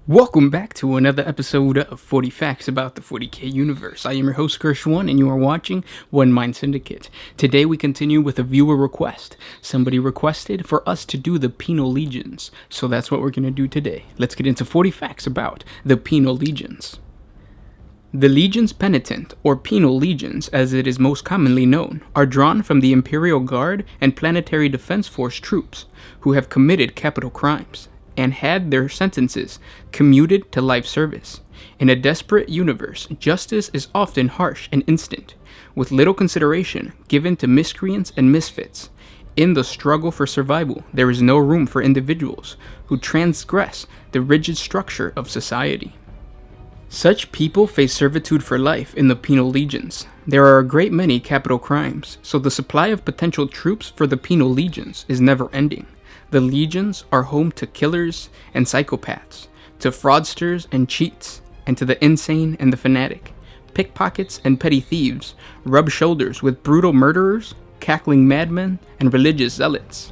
Welcome back to another episode of 40 Facts about the 40K universe. I am your host, Gersh1, and you are watching One Mind Syndicate. Today we continue with a viewer request. Somebody requested for us to do the Penal Legions, so that's what we're going to do today. Let's get into 40 Facts about the Penal Legions. The Legions Penitent, or Penal Legions as it is most commonly known, are drawn from the Imperial Guard and Planetary Defense Force troops who have committed capital crimes and had their sentences commuted to life service. In a desperate universe, justice is often harsh and instant, with little consideration given to miscreants and misfits. In the struggle for survival, there is no room for individuals who transgress the rigid structure of society. Such people face servitude for life in the Penal Legions. There are a great many capital crimes, so the supply of potential troops for the Penal Legions is never ending. The Legions are home to killers and psychopaths, to fraudsters and cheats, and to the insane and the fanatic. Pickpockets and petty thieves rub shoulders with brutal murderers, cackling madmen, and religious zealots.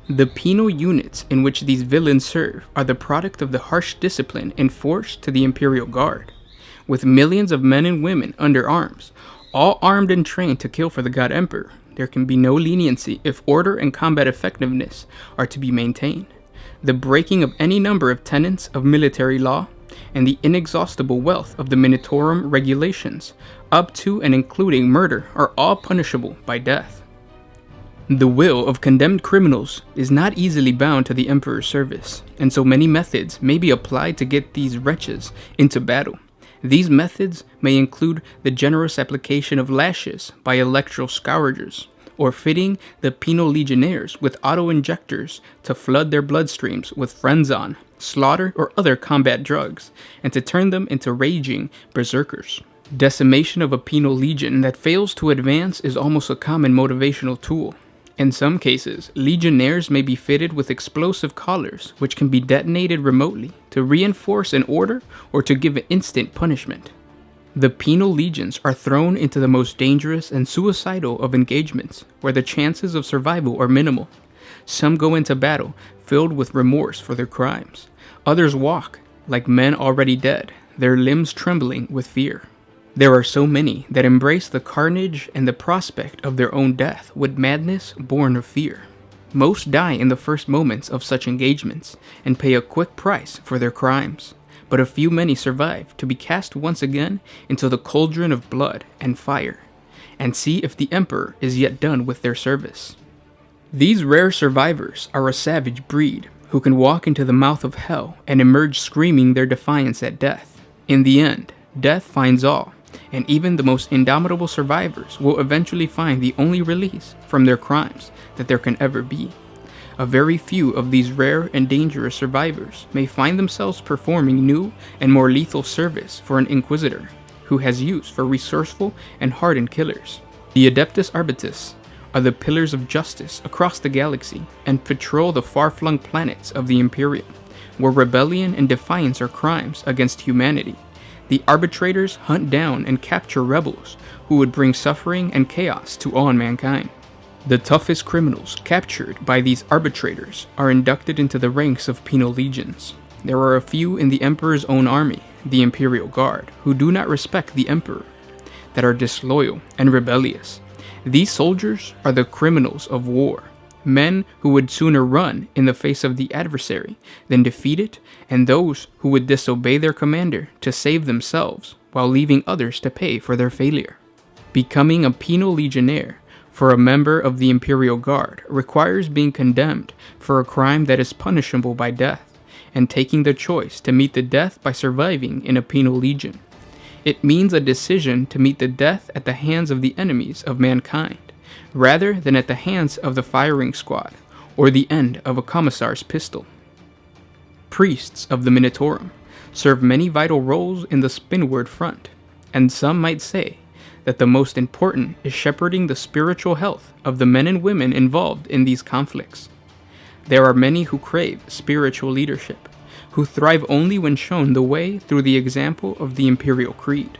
The penal units in which these villains serve are the product of the harsh discipline enforced to the Imperial Guard. With millions of men and women under arms, all armed and trained to kill for the God Emperor, there can be no leniency if order and combat effectiveness are to be maintained. The breaking of any number of tenets of military law and the inexhaustible wealth of the Minotaur regulations, up to and including murder, are all punishable by death. The will of condemned criminals is not easily bound to the Emperor's service, and so many methods may be applied to get these wretches into battle. These methods may include the generous application of lashes by electral scourgers, or fitting the penal legionnaires with auto-injectors to flood their bloodstreams with frenzon, slaughter, or other combat drugs, and to turn them into raging berserkers. Decimation of a penal legion that fails to advance is almost a common motivational tool. In some cases, legionnaires may be fitted with explosive collars which can be detonated remotely to reinforce an order or to give instant punishment. The penal legions are thrown into the most dangerous and suicidal of engagements where the chances of survival are minimal. Some go into battle filled with remorse for their crimes. Others walk like men already dead, their limbs trembling with fear. There are so many that embrace the carnage and the prospect of their own death with madness born of fear. Most die in the first moments of such engagements and pay a quick price for their crimes, but a few many survive to be cast once again into the cauldron of blood and fire, and see if the Emperor is yet done with their service. These rare survivors are a savage breed who can walk into the mouth of hell and emerge screaming their defiance at death. In the end, death finds all, and even the most indomitable survivors will eventually find the only release from their crimes that there can ever be. A very few of these rare and dangerous survivors may find themselves performing new and more lethal service for an Inquisitor who has use for resourceful and hardened killers. The Adeptus Arbitus are the pillars of justice across the galaxy and patrol the far-flung planets of the Imperium, where rebellion and defiance are crimes against humanity. The Arbitrators hunt down and capture rebels who would bring suffering and chaos to all mankind. The toughest criminals captured by these Arbitrators are inducted into the ranks of penal legions. There are a few in the Emperor's own army, the Imperial Guard, who do not respect the Emperor, that are disloyal and rebellious. These soldiers are the criminals of war, men who would sooner run in the face of the adversary than defeat it, and those who would disobey their commander to save themselves while leaving others to pay for their failure. Becoming a penal legionnaire for a member of the Imperial Guard requires being condemned for a crime that is punishable by death, and taking the choice to meet the death by surviving in a penal legion. It means a decision to meet the death at the hands of the enemies of mankind, rather than at the hands of the firing squad, or the end of a commissar's pistol. Priests of the Minotaur serve many vital roles in the spinward front, and some might say that the most important is shepherding the spiritual health of the men and women involved in these conflicts. There are many who crave spiritual leadership, who thrive only when shown the way through the example of the Imperial Creed,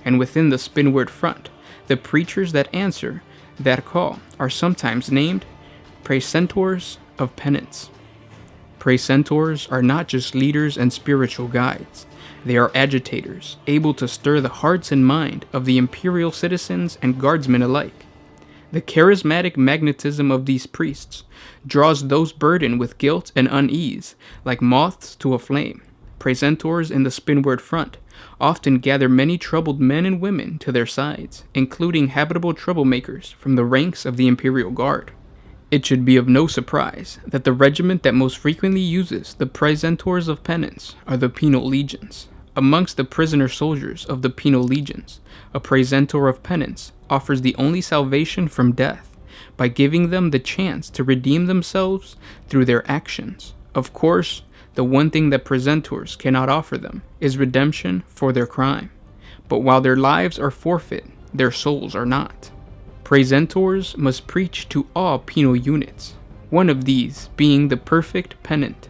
and within the spinward front, the preachers that answer that call are sometimes named Precentors of Penance. Praecentors are not just leaders and spiritual guides. They are agitators, able to stir the hearts and mind of the imperial citizens and guardsmen alike. The charismatic magnetism of these priests draws those burdened with guilt and unease like moths to a flame. Praecentors in the Spinward Front often gather many troubled men and women to their sides, including habitable troublemakers from the ranks of the Imperial Guard. It should be of no surprise that the regiment that most frequently uses the Praecentors of Penance are the Penal Legions. Amongst the prisoner soldiers of the Penal Legions, a Praecentor of Penance offers the only salvation from death by giving them the chance to redeem themselves through their actions. Of course, the one thing that Praecentors cannot offer them is redemption for their crime. But while their lives are forfeit, their souls are not. Praecentors must preach to all penal units, one of these being the Perfect Penant.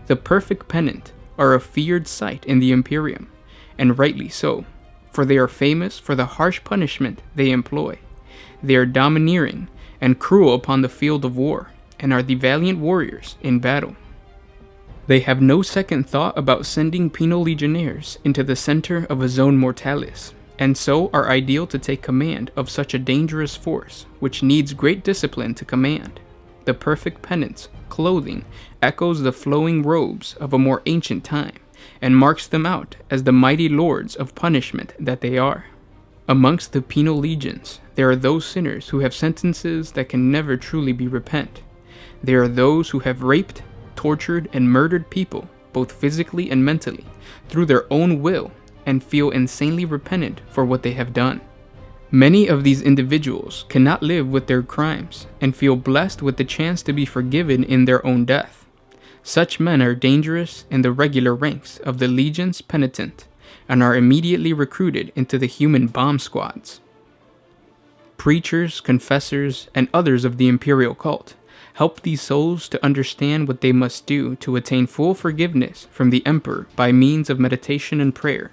The Perfect Penant are a feared sight in the Imperium, and rightly so, for they are famous for the harsh punishment they employ. They are domineering and cruel upon the field of war, and are the valiant warriors in battle. They have no second thought about sending penal legionnaires into the center of a zone mortalis, and so are ideal to take command of such a dangerous force, which needs great discipline to command. The Perfect Penance clothing echoes the flowing robes of a more ancient time, and marks them out as the mighty lords of punishment that they are. Amongst the penal legions, there are those sinners who have sentences that can never truly be repent. There are those who have raped, tortured, and murdered people, both physically and mentally, through their own will, and feel insanely repentant for what they have done. Many of these individuals cannot live with their crimes, and feel blessed with the chance to be forgiven in their own death. Such men are dangerous in the regular ranks of the Legion's Penitent, and are immediately recruited into the human bomb squads. Preachers, confessors, and others of the imperial cult help these souls to understand what they must do to attain full forgiveness from the Emperor by means of meditation and prayer.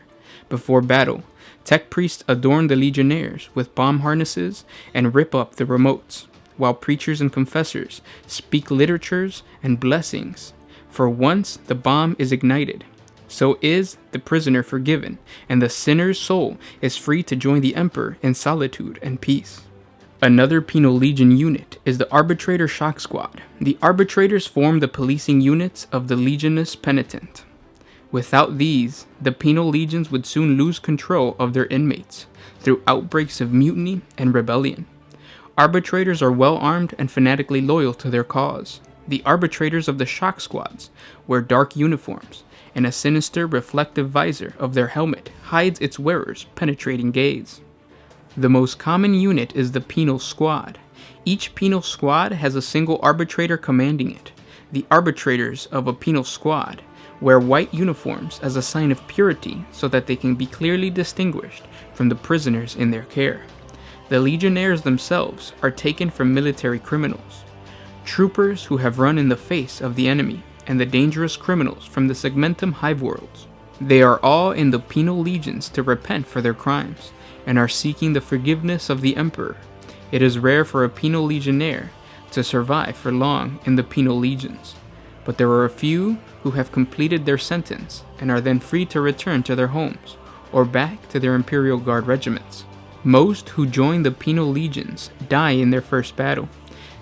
Before battle, tech priests adorn the legionnaires with bomb harnesses and rip up the remotes, while preachers and confessors speak literatures and blessings. For once the bomb is ignited, so is the prisoner forgiven, and the sinner's soul is free to join the Emperor in solitude and peace. Another Penal Legion unit is the Arbitrator Shock Squad. The Arbitrators form the policing units of the Legionist Penitent. Without these, the Penal Legions would soon lose control of their inmates through outbreaks of mutiny and rebellion. Arbitrators are well armed and fanatically loyal to their cause. The Arbitrators of the Shock Squads wear dark uniforms, and a sinister reflective visor of their helmet hides its wearer's penetrating gaze. The most common unit is the Penal Squad. Each Penal Squad has a single arbitrator commanding it. The arbitrators of a Penal Squad wear white uniforms as a sign of purity so that they can be clearly distinguished from the prisoners in their care. The legionnaires themselves are taken from military criminals, troopers who have run in the face of the enemy, and the dangerous criminals from the Segmentum hive worlds. They are all in the Penal Legions to repent for their crimes, and are seeking the forgiveness of the Emperor. It is rare for a Penal Legionnaire to survive for long in the Penal Legions, but there are a few who have completed their sentence and are then free to return to their homes, or back to their Imperial Guard regiments. Most who join the Penal Legions die in their first battle.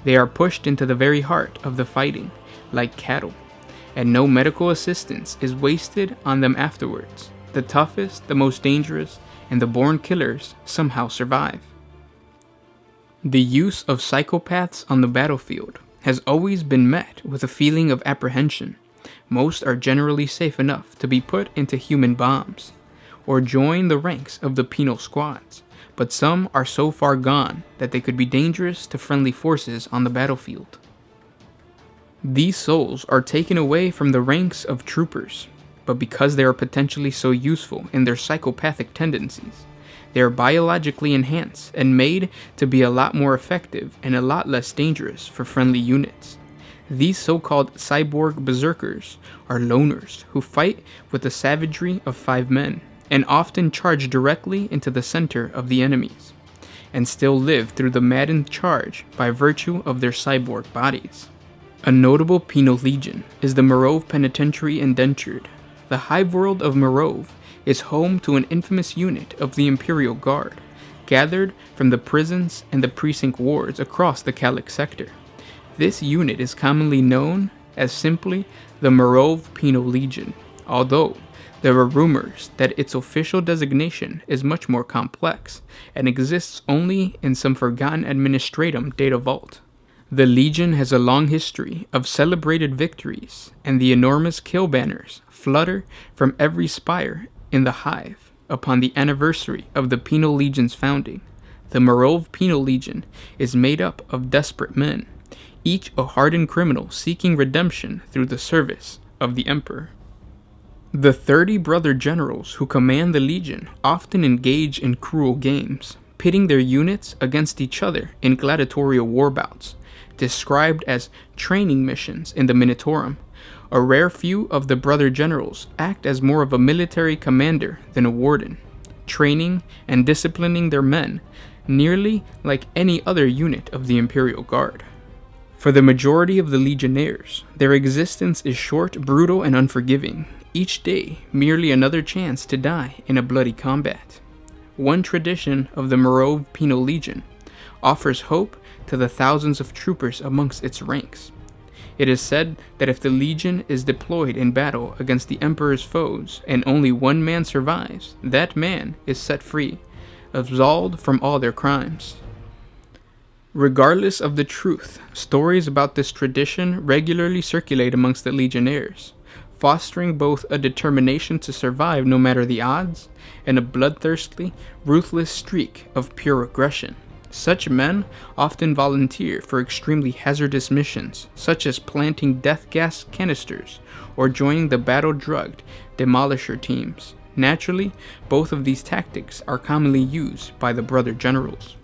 They are pushed into the very heart of the fighting, like cattle, and no medical assistance is wasted on them afterwards. The toughest, the most dangerous, and the born killers somehow survive. The use of psychopaths on the battlefield has always been met with a feeling of apprehension. Most are generally safe enough to be put into human bombs, or join the ranks of the penal squads, but some are so far gone that they could be dangerous to friendly forces on the battlefield. These souls are taken away from the ranks of troopers, but because they are potentially so useful in their psychopathic tendencies, they are biologically enhanced and made to be a lot more effective and a lot less dangerous for friendly units. These so-called cyborg berserkers are loners who fight with the savagery of 5 men, and often charge directly into the center of the enemies, and still live through the maddened charge by virtue of their cyborg bodies. A notable penal legion is the Morove Penitentiary Indentured. The hive world of Morove is home to an infamous unit of the Imperial Guard, gathered from the prisons and the precinct wards across the Calic sector. This unit is commonly known as simply the Morove Penal Legion, although there are rumors that its official designation is much more complex and exists only in some forgotten administratum data vault. The Legion has a long history of celebrated victories, and the enormous kill banners flutter from every spire in the hive upon the anniversary of the Penal Legion's founding. The Morove Penal Legion is made up of desperate men, each a hardened criminal seeking redemption through the service of the Emperor. The 30 brother generals who command the Legion often engage in cruel games, pitting their units against each other in gladiatorial war bouts, described as training missions in the Minotaurum. A rare few of the brother generals act as more of a military commander than a warden, training and disciplining their men nearly like any other unit of the Imperial Guard. For the majority of the legionnaires, their existence is short, brutal, and unforgiving, each day merely another chance to die in a bloody combat. One tradition of the Morove Penal Legion offers hope to the thousands of troopers amongst its ranks. It is said that if the Legion is deployed in battle against the Emperor's foes and only one man survives, that man is set free, absolved from all their crimes. Regardless of the truth, stories about this tradition regularly circulate amongst the legionnaires, fostering both a determination to survive no matter the odds and a bloodthirsty, ruthless streak of pure aggression. Such men often volunteer for extremely hazardous missions, such as planting death gas canisters or joining the battle-drugged demolisher teams. Naturally, both of these tactics are commonly used by the brother generals.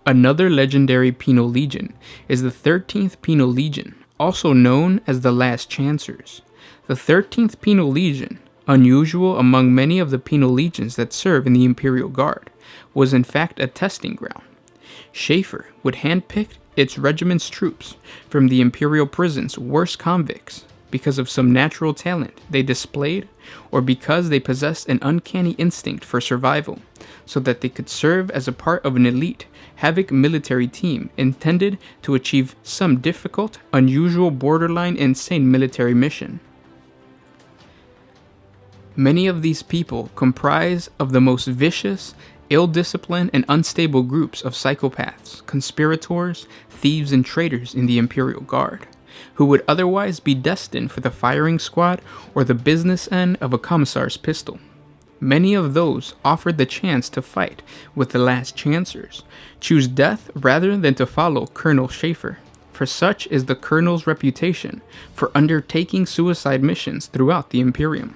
Another legendary penal legion is the 13th Penal Legion, also known as the Last Chancers. The 13th Penal Legion, unusual among many of the penal legions that serve in the Imperial Guard, was in fact a testing ground. Schaefer would handpick its regiment's troops from the Imperial prison's worst convicts because of some natural talent they displayed or because they possessed an uncanny instinct for survival, so that they could serve as a part of an elite Havoc military team intended to achieve some difficult, unusual, borderline insane military mission. Many of these people comprise of the most vicious, ill-disciplined, and unstable groups of psychopaths, conspirators, thieves, and traitors in the Imperial Guard, who would otherwise be destined for the firing squad or the business end of a commissar's pistol. Many of those offered the chance to fight with the Last Chancers choose death rather than to follow Colonel Schaefer, for such is the Colonel's reputation for undertaking suicide missions throughout the Imperium.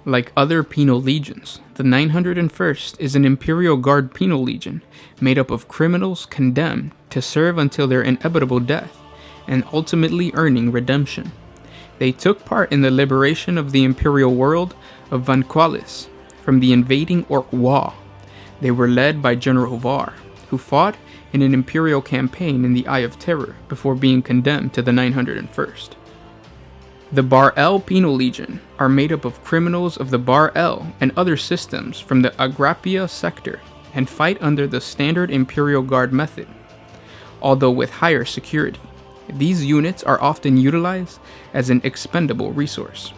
Like other penal legions, the 901st is an Imperial Guard penal legion made up of criminals condemned to serve until their inevitable death and ultimately earning redemption. They took part in the liberation of the Imperial world of Van Qualis from the invading Orc Wa. They were led by General Var, who fought in an Imperial campaign in the Eye of Terror before being condemned to the 901st. The Bar-El Penal Legion are made up of criminals of the Bar-El and other systems from the Agrapia sector and fight under the standard Imperial Guard method, although with higher security. These units are often utilized as an expendable resource.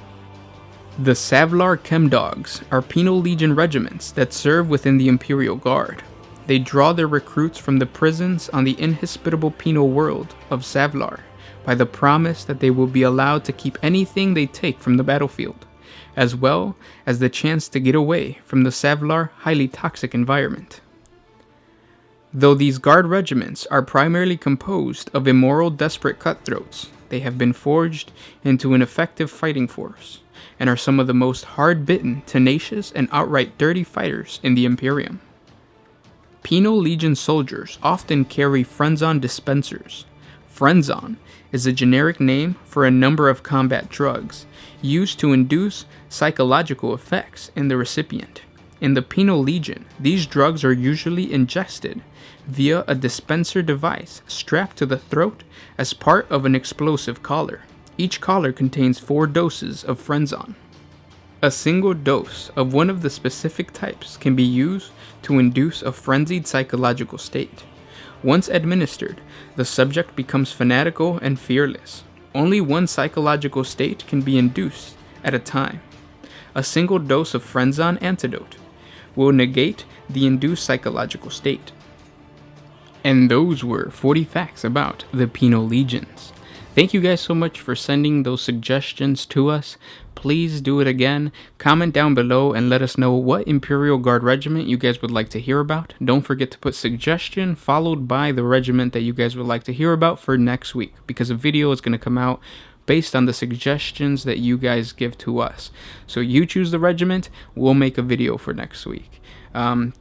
The Savlar Chemdogs are penal legion regiments that serve within the Imperial Guard. They draw their recruits from the prisons on the inhospitable penal world of Savlar by the promise that they will be allowed to keep anything they take from the battlefield, as well as the chance to get away from the Savlar highly toxic environment. Though these guard regiments are primarily composed of immoral, desperate cutthroats, they have been forged into an effective fighting force, and are some of the most hard-bitten, tenacious, and outright dirty fighters in the Imperium. Penal Legion soldiers often carry Frenzon dispensers. Frenzon is a generic name for a number of combat drugs used to induce psychological effects in the recipient. In the Penal Legion, these drugs are usually ingested via a dispenser device strapped to the throat as part of an explosive collar. Each collar contains 4 doses of Frenzon. A single dose of one of the specific types can be used to induce a frenzied psychological state. Once administered, the subject becomes fanatical and fearless. Only one psychological state can be induced at a time. A single dose of Frenzon antidote will negate the induced psychological state. And those were 40 facts about the Penal Legions. Thank you guys so much for sending those suggestions to us. Please do it again. Comment down below and let us know what Imperial Guard regiment you guys would like to hear about. Don't forget to put suggestion followed by the regiment that you guys would like to hear about for next week, because a video is going to come out based on the suggestions that you guys give to us. So you choose the regiment, we'll make a video for next week.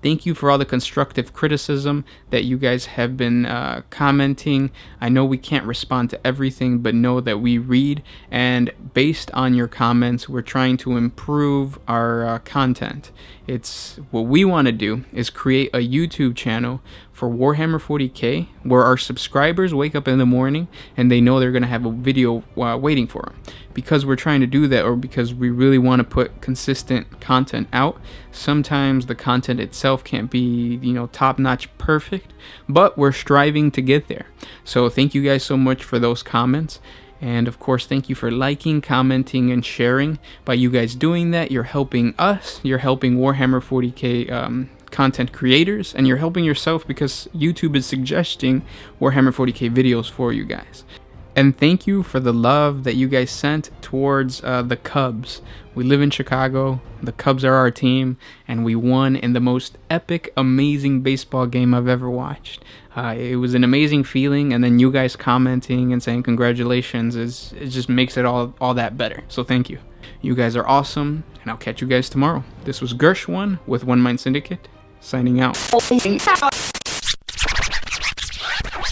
Thank you for all the constructive criticism that you guys have been commenting. I know we can't respond to everything, but know that we read, and based on your comments, we're trying to improve our content. It's what we want to do is create a YouTube channel for Warhammer 40K where our subscribers wake up in the morning and they know they're going to have a video waiting for them. Because we're trying to do that, or because we really want to put consistent content out, sometimes the content itself can't be, top-notch perfect, but we're striving to get there. So thank you guys so much for those comments. And of course, thank you for liking, commenting, and sharing. By you guys doing that, you're helping us, you're helping Warhammer 40K content creators, and you're helping yourself because YouTube is suggesting Warhammer 40K videos for you guys. And thank you for the love that you guys sent towards the Cubs. We live in Chicago, the Cubs are our team, and we won in the most epic, amazing baseball game I've ever watched. It was an amazing feeling, and then you guys commenting and saying congratulations, it just makes it all that better. So thank you. You guys are awesome, and I'll catch you guys tomorrow. This was Gersh1 with One Mind Syndicate, signing out.